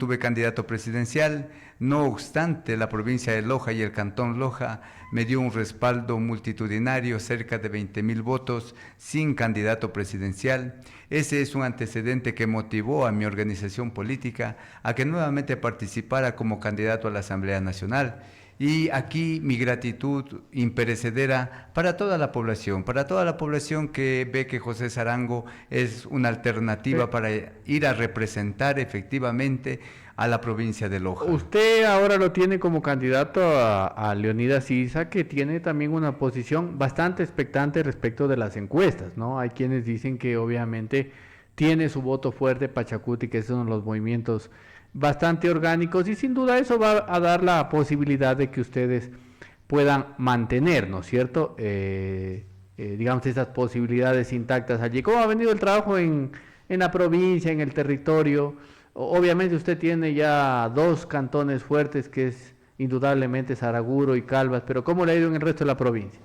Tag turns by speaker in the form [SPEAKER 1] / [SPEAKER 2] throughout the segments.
[SPEAKER 1] tuve candidato presidencial. No obstante, la provincia de Loja y el cantón Loja me dio un respaldo multitudinario, cerca de 20.000 votos, sin candidato presidencial. Ese es un antecedente que motivó a mi organización política a que nuevamente participara como candidato a la Asamblea Nacional. Y aquí mi gratitud imperecedera para toda la población que ve que José Sarango es una alternativa para ir a representar efectivamente a la provincia de Loja.
[SPEAKER 2] Usted ahora lo tiene como candidato a Leonidas Issa, que tiene también una posición bastante expectante respecto de las encuestas, ¿no? Hay quienes dicen que obviamente tiene su voto fuerte Pachacuti, que es uno de los movimientos bastante orgánicos, y sin duda eso va a dar la posibilidad de que ustedes puedan mantener, ¿no es cierto?, digamos, esas posibilidades intactas allí. ¿Cómo ha venido el trabajo en la provincia, en el territorio? Obviamente usted tiene ya dos cantones fuertes, que es indudablemente Saraguro y Calvas, pero ¿cómo le ha ido en el resto de la provincia?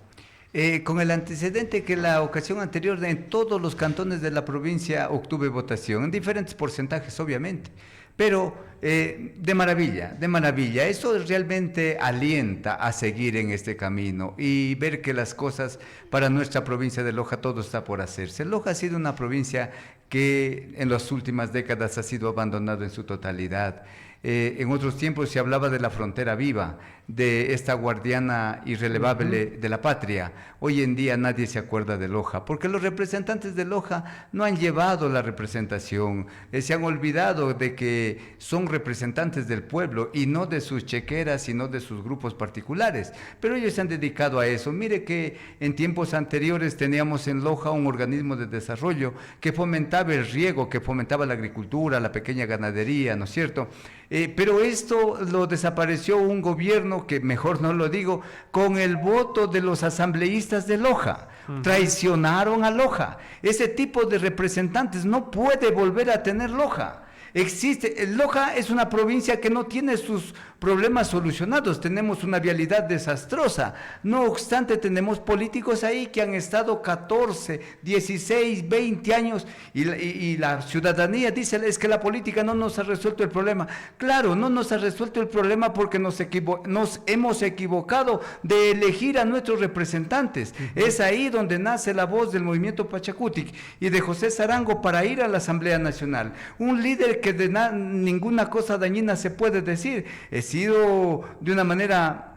[SPEAKER 1] Con el antecedente que la ocasión anterior en todos los cantones de la provincia obtuve votación, en diferentes porcentajes obviamente, pero de maravilla, de maravilla. Eso realmente alienta a seguir en este camino y ver que las cosas para nuestra provincia de Loja todo está por hacerse. Loja ha sido una provincia que en las últimas décadas ha sido abandonada en su totalidad. En otros tiempos se hablaba de la frontera viva, de esta guardiana irrelevable de la patria. Hoy en día nadie se acuerda de Loja, porque los representantes de Loja no han llevado la representación, se han olvidado de que son representantes del pueblo y no de sus chequeras, sino de sus grupos particulares. Pero ellos se han dedicado a eso. Mire que en tiempos anteriores teníamos en Loja un organismo de desarrollo que fomentaba el riego, que fomentaba la agricultura, la pequeña ganadería, ¿no es cierto? Pero esto lo desapareció un gobierno que, mejor no lo digo, con el voto de los asambleístas de Loja. Traicionaron a Loja. Ese tipo de representantes no puede volver a tener Loja. Loja es una provincia que no tiene sus problemas solucionados, tenemos una vialidad desastrosa, no obstante tenemos políticos ahí que han estado 14, 16, 20 años y la ciudadanía dice, es que la política no nos ha resuelto el problema. Claro, no nos ha resuelto el problema porque nos hemos equivocado de elegir a nuestros representantes. Es ahí donde nace la voz del movimiento Pachacutic y de José Sarango para ir a la Asamblea Nacional, un líder que de ninguna cosa dañina se puede decir. He sido de una manera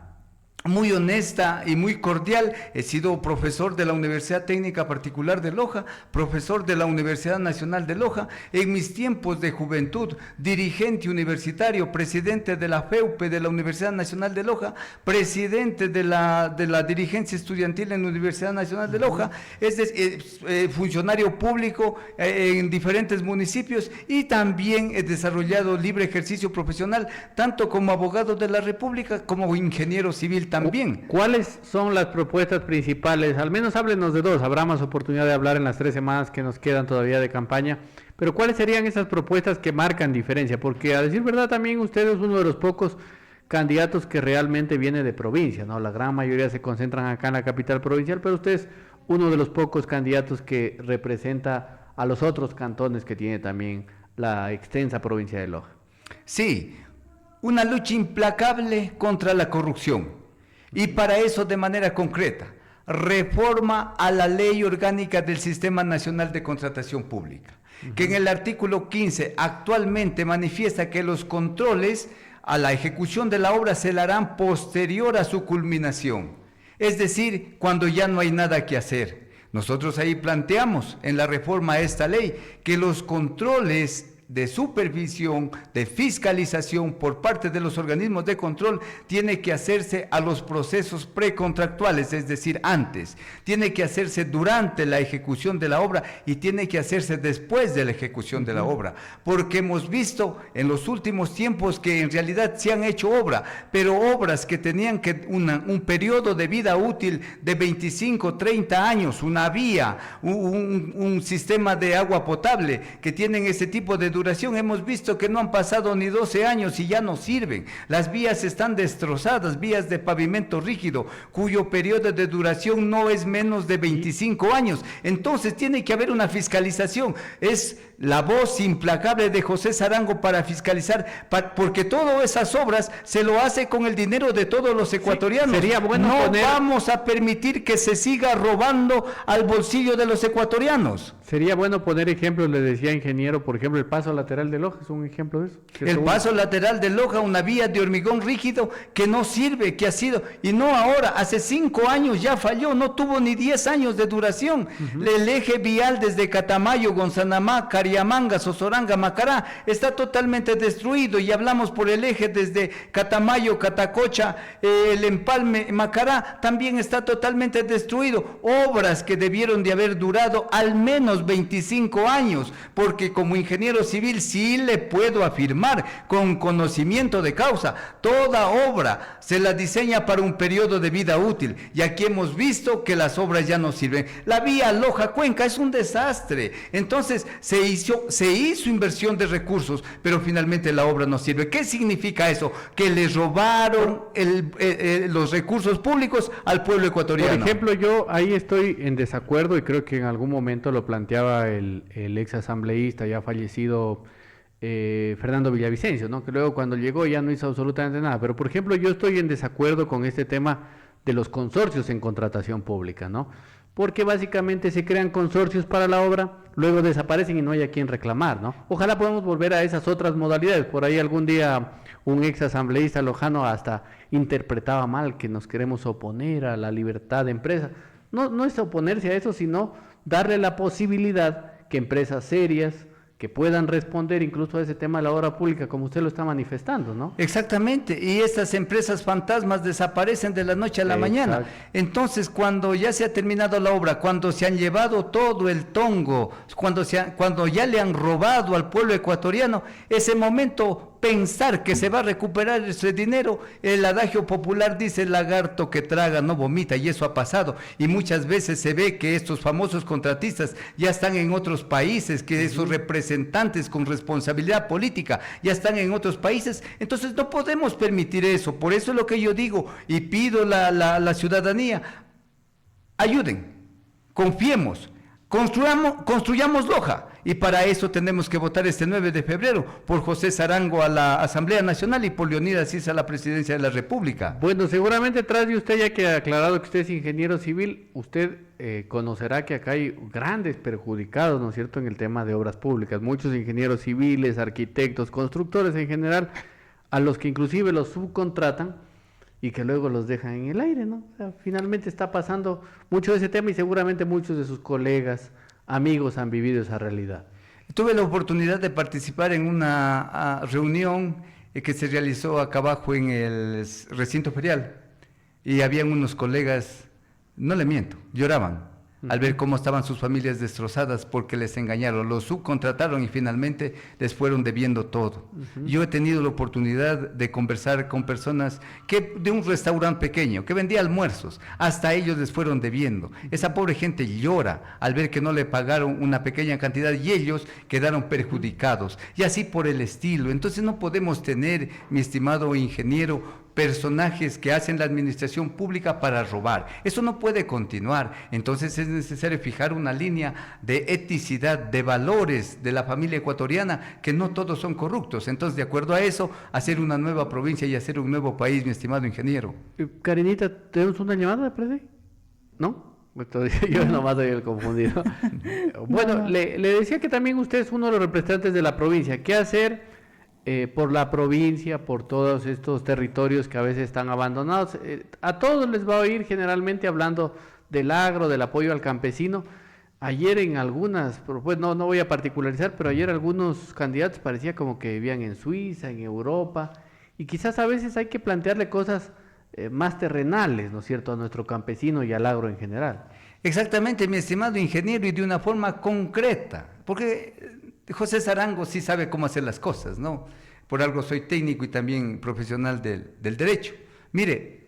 [SPEAKER 1] muy honesta y muy cordial, he sido profesor de la Universidad Técnica Particular de Loja, profesor de la Universidad Nacional de Loja, en mis tiempos de juventud, dirigente universitario, presidente de la FEUPE de la Universidad Nacional de Loja, presidente de la dirigencia estudiantil en la Universidad Nacional de Loja, funcionario público en diferentes municipios y también he desarrollado libre ejercicio profesional, tanto como abogado de la República como ingeniero civil también.
[SPEAKER 2] ¿Cuáles son las propuestas principales? Al menos háblenos de dos, habrá más oportunidad de hablar en las 3 semanas que nos quedan todavía de campaña, pero ¿cuáles serían esas propuestas que marcan diferencia? Porque a decir verdad también usted es uno de los pocos candidatos que realmente viene de provincia, ¿no? La gran mayoría se concentran acá en la capital provincial, pero usted es uno de los pocos candidatos que representa a los otros cantones que tiene también la extensa provincia de Loja.
[SPEAKER 1] Sí, una lucha implacable contra la corrupción. Y para eso, de manera concreta, reforma a la Ley Orgánica del Sistema Nacional de Contratación Pública, que en el artículo 15 actualmente manifiesta que los controles a la ejecución de la obra se la harán posterior a su culminación, es decir, cuando ya no hay nada que hacer. Nosotros ahí planteamos en la reforma a esta ley que los controles de supervisión, de fiscalización por parte de los organismos de control tiene que hacerse a los procesos precontractuales, es decir, antes, tiene que hacerse durante la ejecución de la obra y tiene que hacerse después de la ejecución de la obra, porque hemos visto en los últimos tiempos que en realidad se han hecho obra, pero obras que tenían que un periodo de vida útil de 25, 30 años, una vía, un sistema de agua potable que tienen ese tipo de duración hemos visto que no han pasado ni 12 años y ya no sirven. Las vías están destrozadas, vías de pavimento rígido, cuyo periodo de duración no es menos de 25 años. Entonces tiene que haber una fiscalización. Es la voz implacable de José Sarango para fiscalizar, porque todas esas obras se lo hace con el dinero de todos los ecuatorianos.
[SPEAKER 2] Sí, sería bueno
[SPEAKER 1] no vamos a permitir que se siga robando al bolsillo de los ecuatorianos.
[SPEAKER 2] Sería bueno poner ejemplos, le decía ingeniero, por ejemplo, el paso lateral de Loja es un ejemplo de eso.
[SPEAKER 1] El paso lateral de Loja, una vía de hormigón rígido que no sirve, que ha sido, y no ahora, hace 5 años ya falló, no tuvo ni 10 años de duración. El eje vial desde Catamayo, Gonzanamá, Cariamanga, Sosoranga, Macará, está totalmente destruido, y hablamos por el eje desde Catamayo, Catacocha, el empalme, Macará, también está totalmente destruido. Obras que debieron de haber durado al menos 25 años, porque como ingeniero civil sí le puedo afirmar con conocimiento de causa, toda obra se la diseña para un periodo de vida útil, y aquí hemos visto que las obras ya no sirven. La vía Loja-Cuenca es un desastre. Entonces se hizo inversión de recursos, pero finalmente la obra no sirve. ¿Qué significa eso? Que le robaron los recursos públicos al pueblo ecuatoriano.
[SPEAKER 2] Por ejemplo, yo ahí estoy en desacuerdo, y creo que en algún momento lo planteaba el ex asambleísta ya fallecido Fernando Villavicencio, ¿no? Que luego cuando llegó ya no hizo absolutamente nada. Pero por ejemplo, yo estoy en desacuerdo con este tema de los consorcios en contratación pública, ¿no? Porque básicamente se crean consorcios para la obra, luego desaparecen y no hay a quien reclamar, ¿no? Ojalá podamos volver a esas otras modalidades. Por ahí algún día un ex asambleísta lojano hasta interpretaba mal que nos queremos oponer a la libertad de empresa. No es oponerse a eso, sino darle la posibilidad que empresas serias, que puedan responder incluso a ese tema de la obra pública, como usted lo está manifestando, ¿no?
[SPEAKER 1] Exactamente, y estas empresas fantasmas desaparecen de la noche a la mañana. Entonces, cuando ya se ha terminado la obra, cuando se han llevado todo el tongo, cuando ya le han robado al pueblo ecuatoriano, ese momento pensar que se va a recuperar ese dinero, el adagio popular dice: el lagarto que traga no vomita, y eso ha pasado, y muchas veces se ve que estos famosos contratistas ya están en otros países, que esos representantes con responsabilidad política ya están en otros países. Entonces no podemos permitir eso. Por eso es lo que yo digo y pido la ciudadanía: ayuden, confiemos, construyamos Loja, y para eso tenemos que votar este 9 de febrero por José Sarango a la Asamblea Nacional y por Leonidas Issa a la Presidencia de la República.
[SPEAKER 2] Bueno, seguramente tras de usted, ya que ha aclarado que usted es ingeniero civil, usted conocerá que acá hay grandes perjudicados, ¿no es cierto?, en el tema de obras públicas. Muchos ingenieros civiles, arquitectos, constructores en general, a los que inclusive los subcontratan y que luego los dejan en el aire, ¿no? O sea, finalmente está pasando mucho de ese tema, y seguramente muchos de sus colegas, amigos han vivido esa realidad.
[SPEAKER 1] Tuve la oportunidad de participar en una reunión que se realizó acá abajo en el recinto ferial, y habían unos colegas, no le miento, lloraban al ver cómo estaban sus familias destrozadas porque les engañaron, los subcontrataron y finalmente les fueron debiendo todo. Yo he tenido la oportunidad de conversar con personas de un restaurante pequeño, que vendía almuerzos, hasta ellos les fueron debiendo. Esa pobre gente llora al ver que no le pagaron una pequeña cantidad y ellos quedaron perjudicados, y así por el estilo. Entonces no podemos tener, mi estimado ingeniero, personajes que hacen la administración pública para robar. Eso no puede continuar. Entonces es necesario fijar una línea de eticidad, de valores de la familia ecuatoriana, que no todos son corruptos. Entonces, de acuerdo a eso, hacer una nueva provincia y hacer un nuevo país, mi estimado ingeniero.
[SPEAKER 2] Karinita, ¿tenemos una llamada, Prede? ¿No? Yo nomás soy el confundido. Bueno, le decía que también usted es uno de los representantes de la provincia. ¿Qué hacer por la provincia, por todos estos territorios que a veces están abandonados? A todos les va a oír generalmente hablando del agro, del apoyo al campesino. Ayer en algunas, pues no voy a particularizar, pero ayer algunos candidatos parecía como que vivían en Suiza, en Europa, y quizás a veces hay que plantearle cosas más terrenales, ¿no es cierto?, a nuestro campesino y al agro en general.
[SPEAKER 1] Exactamente, mi estimado ingeniero, y de una forma concreta, porque José Sarango sí sabe cómo hacer las cosas, ¿no? Por algo soy técnico y también profesional del derecho. Mire,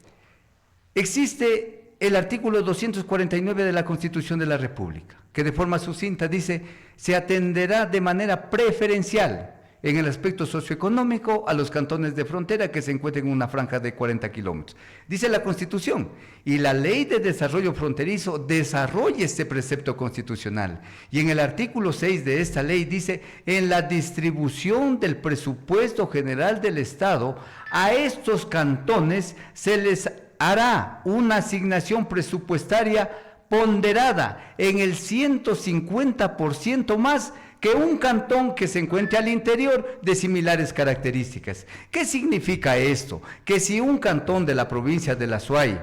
[SPEAKER 1] existe el artículo 249 de la Constitución de la República, que de forma sucinta dice, se atenderá de manera preferencial en el aspecto socioeconómico a los cantones de frontera que se encuentren en una franja de 40 kilómetros. Dice la Constitución, y la Ley de Desarrollo Fronterizo desarrolla este precepto constitucional. Y en el artículo 6 de esta ley dice, en la distribución del presupuesto general del Estado, a estos cantones se les hará una asignación presupuestaria ponderada en el 150% más que un cantón que se encuentre al interior de similares características. ¿Qué significa esto? Que si un cantón de la provincia de La Suay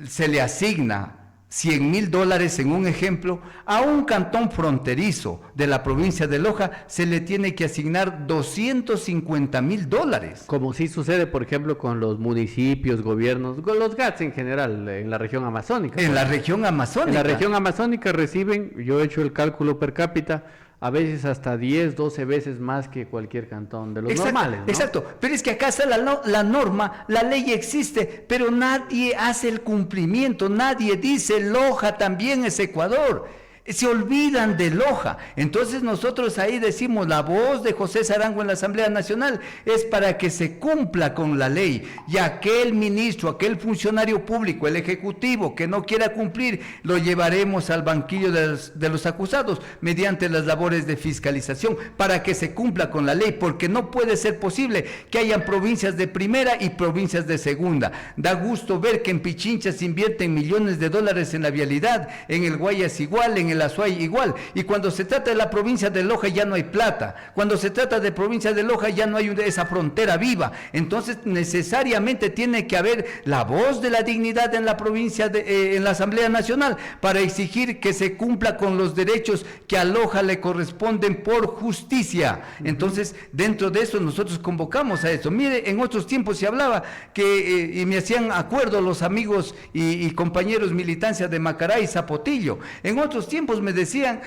[SPEAKER 1] se le asigna $100,000 en un ejemplo, a un cantón fronterizo de la provincia de Loja se le tiene que asignar $250,000.
[SPEAKER 2] Como sí sucede, por ejemplo, con los municipios, gobiernos, con los GATS en general, en la región amazónica.
[SPEAKER 1] En la región amazónica.
[SPEAKER 2] En la región amazónica reciben, yo he hecho el cálculo per cápita, a veces hasta 10, 12 veces más que cualquier cantón de los normales, ¿no?
[SPEAKER 1] Exacto, pero es que acá está la norma, la ley existe, pero nadie hace el cumplimiento, nadie dice Loja también es Ecuador. Se olvidan de Loja. Entonces nosotros ahí decimos, la voz de José Sarango en la Asamblea Nacional es para que se cumpla con la ley, y aquel ministro, aquel funcionario público, el ejecutivo que no quiera cumplir, lo llevaremos al banquillo de los acusados mediante las labores de fiscalización para que se cumpla con la ley, porque no puede ser posible que hayan provincias de primera y provincias de segunda. Da gusto ver que en Pichincha se invierten millones de dólares en la vialidad, en el Guayas igual, en el Azuay igual, y cuando se trata de la provincia de Loja ya no hay plata, cuando se trata de provincia de Loja ya no hay esa frontera viva. Entonces necesariamente tiene que haber la voz de la dignidad en la provincia, en la Asamblea Nacional, para exigir que se cumpla con los derechos que a Loja le corresponden por justicia. Entonces, dentro de eso nosotros convocamos a eso. Mire, en otros tiempos se hablaba que, y me hacían acuerdo los amigos y compañeros militancia de Macará y Zapotillo, en otros tiempos me decían,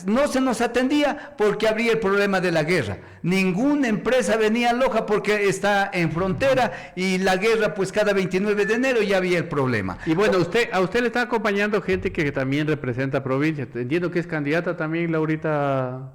[SPEAKER 1] no se nos atendía porque habría el problema de la guerra. Ninguna empresa venía a Loja porque está en frontera, y la guerra, pues cada 29 de enero ya había el problema.
[SPEAKER 2] Y bueno, a usted le está acompañando gente que también representa provincia. Entiendo que es candidata también, Laurita,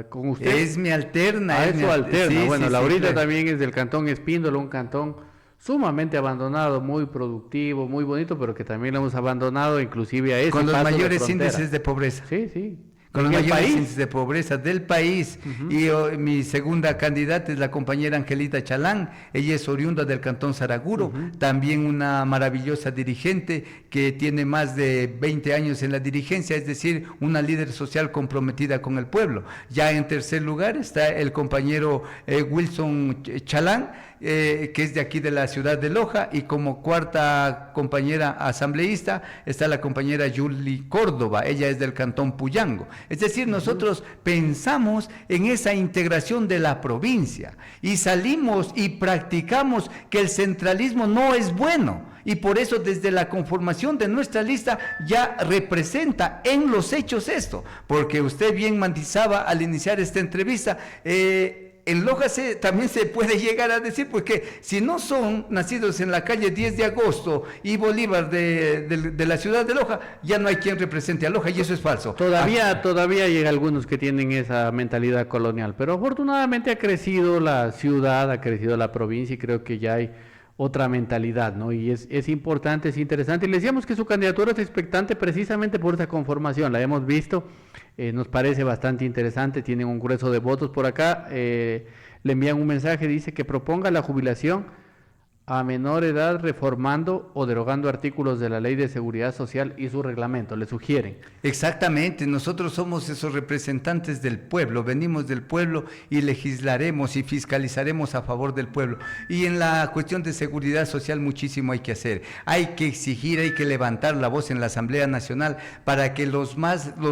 [SPEAKER 2] con usted.
[SPEAKER 1] Es mi alterna.
[SPEAKER 2] Eso alterna.
[SPEAKER 1] Sí,
[SPEAKER 2] bueno,
[SPEAKER 1] sí,
[SPEAKER 2] Laurita
[SPEAKER 1] claro.
[SPEAKER 2] también es del cantón Espíndola, un cantón sumamente abandonado, muy productivo, muy bonito, pero que también lo hemos abandonado, inclusive a ese
[SPEAKER 1] con los
[SPEAKER 2] paso de
[SPEAKER 1] mayores
[SPEAKER 2] frontera.
[SPEAKER 1] índices de pobreza.
[SPEAKER 2] Sí, sí.
[SPEAKER 1] Con los
[SPEAKER 2] ¿En el
[SPEAKER 1] mayores
[SPEAKER 2] país?
[SPEAKER 1] índices de pobreza del país. Y mi segunda candidata es la compañera Angelita Chalán. Ella es oriunda del cantón Saraguro, también una maravillosa dirigente que tiene más de 20 años en la dirigencia, es decir, una líder social comprometida con el pueblo. Ya en tercer lugar está el compañero Wilson Chalán, que es de aquí de la ciudad de Loja, y como cuarta compañera asambleísta está la compañera Yuli Córdoba, ella es del cantón Puyango. Es decir, nosotros pensamos en esa integración de la provincia y salimos y practicamos que el centralismo no es bueno, y por eso desde la conformación de nuestra lista ya representa en los hechos esto, porque usted bien matizaba al iniciar esta entrevista, en Loja también se puede llegar a decir, porque si no son nacidos en la calle 10 de agosto y Bolívar de la ciudad de Loja, ya no hay quien represente a Loja, y eso es falso.
[SPEAKER 2] Todavía hay algunos que tienen esa mentalidad colonial, pero afortunadamente ha crecido la ciudad, ha crecido la provincia, y creo que ya hay otra mentalidad, ¿no? Y es importante, es interesante. Y le decíamos que su candidatura es expectante precisamente por esa conformación, la hemos visto, nos parece bastante interesante, tienen un grueso de votos por acá, le envían un mensaje, dice que proponga la jubilación a menor edad reformando o derogando artículos de la Ley de Seguridad Social y su reglamento, le sugieren.
[SPEAKER 1] Exactamente, nosotros somos esos representantes del pueblo, venimos del pueblo y legislaremos y fiscalizaremos a favor del pueblo. Y en la cuestión de seguridad social muchísimo hay que hacer, hay que exigir, hay que levantar la voz en la Asamblea Nacional para que los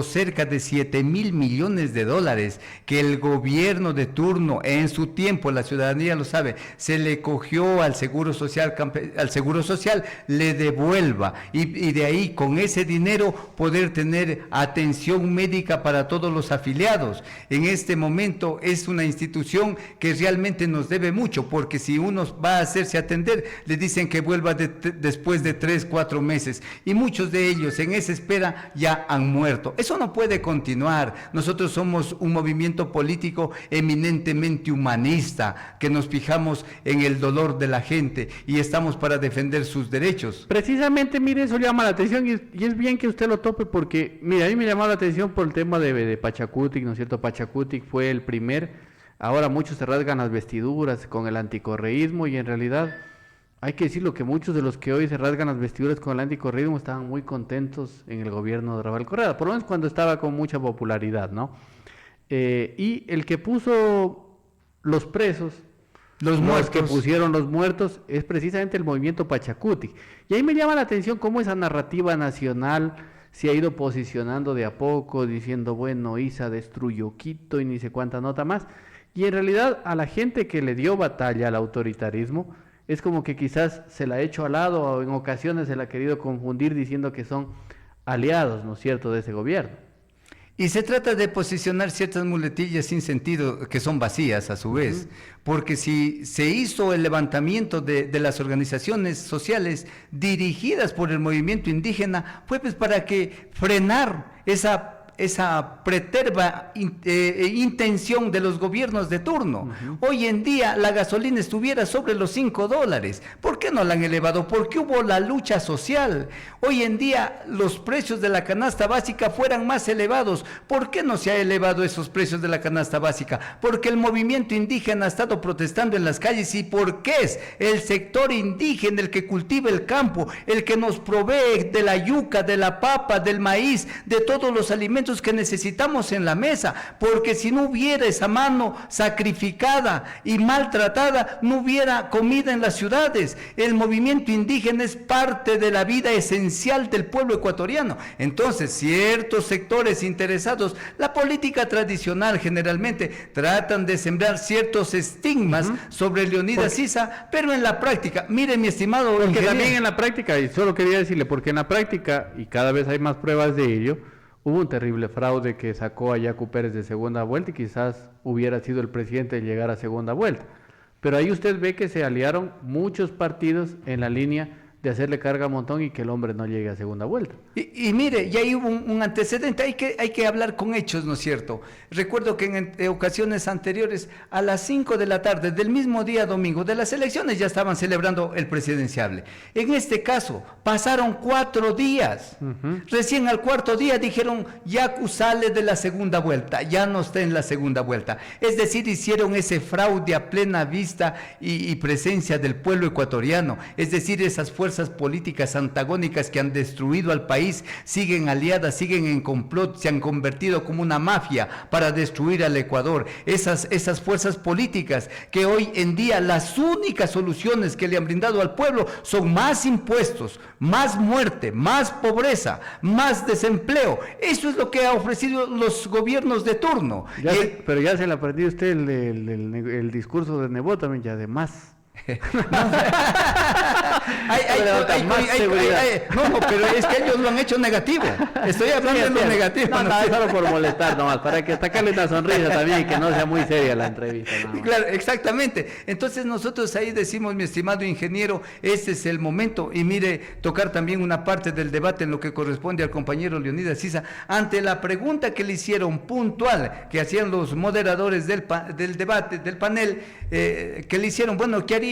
[SPEAKER 1] cerca de 7,000 millones de dólares que el gobierno de turno en su tiempo, la ciudadanía lo sabe, se le cogió al seguro al Seguro Social le devuelva y de ahí con ese dinero poder tener atención médica para todos los afiliados. En este momento es una institución que realmente nos debe mucho, porque si uno va a hacerse atender, le dicen que vuelva después de 3, 4 meses, y muchos de ellos en esa espera ya han muerto. Eso no puede continuar. Nosotros somos un movimiento político eminentemente humanista, que nos fijamos en el dolor de la gente y estamos para defender sus derechos.
[SPEAKER 2] Precisamente, mire, eso llama la atención y es bien que usted lo tope porque, mire, a mí me llamó la atención por el tema de Pachacutic, ¿no es cierto? Pachacutic fue el primer, ahora muchos se rasgan las vestiduras con el anticorreísmo y en realidad hay que decirlo que muchos de los que hoy se rasgan las vestiduras con el anticorreísmo estaban muy contentos en el gobierno de Rafael Correa, por lo menos cuando estaba con mucha popularidad, ¿no? Y el que puso los presos, los que pusieron los muertos, es precisamente el movimiento Pachacutic. Y ahí me llama la atención cómo esa narrativa nacional se ha ido posicionando de a poco, diciendo, bueno, ISA destruyó Quito y ni sé cuánta nota más. Y en realidad a la gente que le dio batalla al autoritarismo, es como que quizás se la ha hecho al lado o en ocasiones se la ha querido confundir diciendo que son aliados, ¿no es cierto?, de ese gobierno.
[SPEAKER 1] Y se trata de posicionar ciertas muletillas sin sentido, que son vacías a su vez, porque si se hizo el levantamiento de las organizaciones sociales dirigidas por el movimiento indígena, fue pues para que frenar esa preterva intención de los gobiernos de turno. Hoy en día la gasolina estuviera sobre los $5. ¿Por qué no la han elevado? Porque hubo la lucha social. Hoy en día los precios de la canasta básica fueran más elevados. ¿Por qué no se ha elevado esos precios de la canasta básica? Porque el movimiento indígena ha estado protestando en las calles y porque es el sector indígena el que cultiva el campo, el que nos provee de la yuca, de la papa, del maíz, de todos los alimentos que necesitamos en la mesa, porque si no hubiera esa mano sacrificada y maltratada, no hubiera comida en las ciudades. El movimiento indígena es parte de la vida esencial del pueblo ecuatoriano. Entonces, ciertos sectores interesados, la política tradicional generalmente tratan de sembrar ciertos estigmas sobre Leonidas Sisa, pero en la práctica, mire mi estimado
[SPEAKER 2] porque también en la práctica, y solo quería decirle, porque en la práctica, y cada vez hay más pruebas de ello, hubo un terrible fraude que sacó a Yacu Pérez de segunda vuelta y quizás hubiera sido el presidente de llegar a segunda vuelta. Pero ahí usted ve que se aliaron muchos partidos en la línea de hacerle carga a Montón y que el hombre no llegue a segunda vuelta.
[SPEAKER 1] Y mire, ya hubo un antecedente, hay que hablar con hechos, ¿no es cierto? Recuerdo que en ocasiones anteriores, a las 5 de la tarde del mismo día domingo de las elecciones, ya estaban celebrando el presidenciable. En este caso, pasaron 4 días. Recién al 4.º día dijeron, Yacu sale de la segunda vuelta, ya no está en la segunda vuelta. Es decir, hicieron ese fraude a plena vista y presencia del pueblo ecuatoriano. Es decir, esas fuerzas políticas antagónicas que han destruido al país siguen aliadas, siguen en complot, se han convertido como una mafia para destruir al Ecuador. Esas fuerzas políticas que hoy en día las únicas soluciones que le han brindado al pueblo son más impuestos, más muerte, más pobreza, más desempleo. Eso es lo que ha ofrecido los gobiernos de turno.
[SPEAKER 2] Pero ya se le aprendió usted el discurso de Nebot también, ya de más.
[SPEAKER 1] No, pero es que ellos lo han hecho negativo. Estoy hablando de lo negativo.
[SPEAKER 2] No, es solo por molestar nomás, para que sacarle una sonrisa también y que no sea muy seria la entrevista.
[SPEAKER 1] Claro, exactamente. Entonces nosotros ahí decimos, mi estimado ingeniero, este es el momento. Y mire, tocar también una parte del debate en lo que corresponde al compañero Leonidas Sisa, ante la pregunta que le hicieron puntual, que hacían los moderadores del debate, del panel, que le hicieron, bueno, ¿qué haría?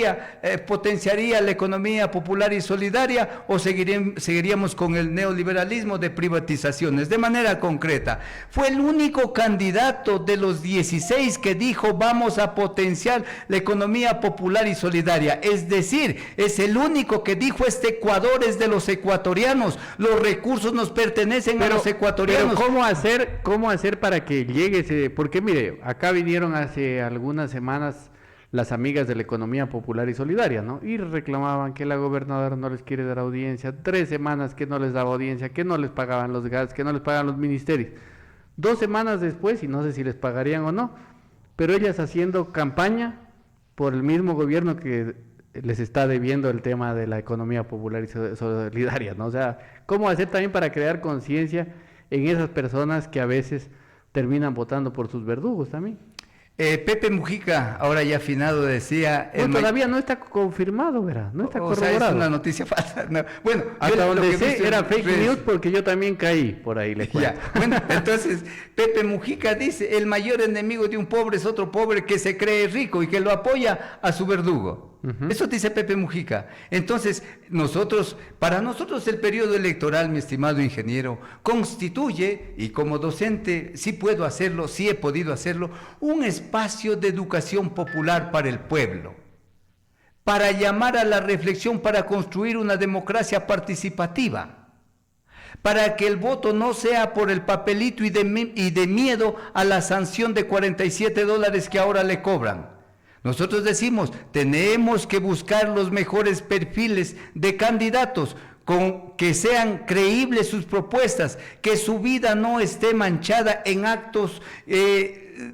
[SPEAKER 1] ¿Potenciaría la economía popular y solidaria o seguiríamos con el neoliberalismo de privatizaciones? De manera concreta, fue el único candidato de los 16 que dijo vamos a potenciar la economía popular y solidaria. Es decir, es el único que dijo este Ecuador es de los ecuatorianos, los recursos nos pertenecen a los ecuatorianos.
[SPEAKER 2] Pero ¿cómo hacer para que llegue ese? Porque mire, acá vinieron hace algunas semanas las amigas de la economía popular y solidaria, ¿no? Y reclamaban que la gobernadora no les quiere dar audiencia, 3 semanas que no les daba audiencia, que no les pagaban los gastos, que no les pagaban los ministerios. 2 semanas después, y no sé si les pagarían o no, pero ellas haciendo campaña por el mismo gobierno que les está debiendo el tema de la economía popular y solidaria, ¿no? O sea, ¿cómo hacer también para crear conciencia en esas personas que a veces terminan votando por sus verdugos también?
[SPEAKER 1] Pepe Mujica, ahora ya afinado, decía...
[SPEAKER 2] todavía no está confirmado, ¿verdad? No está corroborado.
[SPEAKER 1] Sea, es una noticia falsa. No. Bueno,
[SPEAKER 2] hasta donde sé era fake news porque yo también caí por ahí, le cuento.
[SPEAKER 1] Ya. Bueno, entonces, Pepe Mujica dice, el mayor enemigo de un pobre es otro pobre que se cree rico y que lo apoya a su verdugo. Eso dice Pepe Mujica. Entonces, para nosotros el periodo electoral, mi estimado ingeniero, constituye, y como docente sí puedo hacerlo, sí he podido hacerlo, un espacio de educación popular para el pueblo, para llamar a la reflexión, para construir una democracia participativa, para que el voto no sea por el papelito y de miedo a la sanción de $47 que ahora le cobran. Nosotros decimos, tenemos que buscar los mejores perfiles de candidatos, con que sean creíbles sus propuestas, que su vida no esté manchada en actos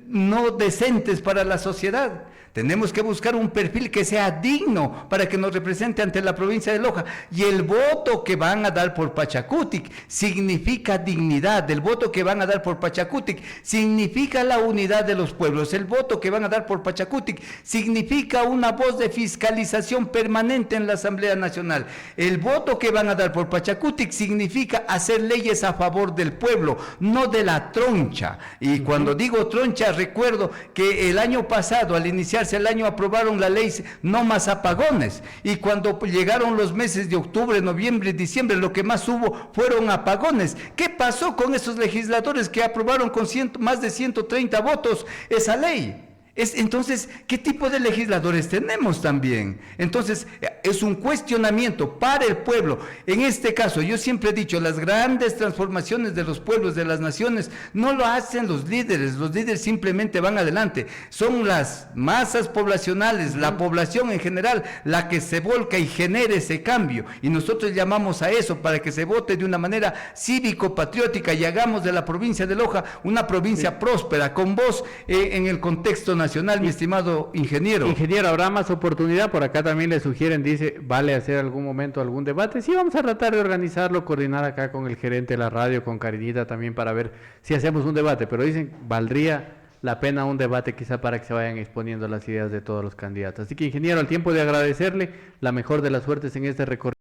[SPEAKER 1] no decentes para la sociedad. Tenemos que buscar un perfil que sea digno para que nos represente ante la provincia de Loja. Y el voto que van a dar por Pachacutic significa dignidad. El voto que van a dar por Pachacutic significa la unidad de los pueblos. El voto que van a dar por Pachacutic significa una voz de fiscalización permanente en la Asamblea Nacional. El voto que van a dar por Pachacutic significa hacer leyes a favor del pueblo, no de la troncha. Y cuando digo troncha, recuerdo que el año pasado, al iniciarse el año, aprobaron la ley No Más Apagones, y cuando llegaron los meses de octubre, noviembre y diciembre, lo que más hubo fueron apagones. ¿Qué pasó con esos legisladores que aprobaron con más de 130 votos esa ley? Entonces, ¿qué tipo de legisladores tenemos también? Entonces, es un cuestionamiento para el pueblo. En este caso, yo siempre he dicho, las grandes transformaciones de los pueblos, de las naciones, no lo hacen los líderes simplemente van adelante. Son las masas poblacionales, la población en general, la que se volca y genera ese cambio. Y nosotros llamamos a eso, para que se vote de una manera cívico-patriótica y hagamos de la provincia de Loja una provincia próspera, con voz en el contexto nacional, mi estimado ingeniero.
[SPEAKER 2] Ingeniero, ¿habrá más oportunidad? Por acá también le sugieren, dice, ¿vale hacer algún momento algún debate? Sí, vamos a tratar de organizarlo, coordinar acá con el gerente de la radio, con Karinita también, para ver si hacemos un debate, pero dicen, valdría la pena un debate quizá para que se vayan exponiendo las ideas de todos los candidatos. Así que, ingeniero, al tiempo de agradecerle la mejor de las suertes en este recorrido.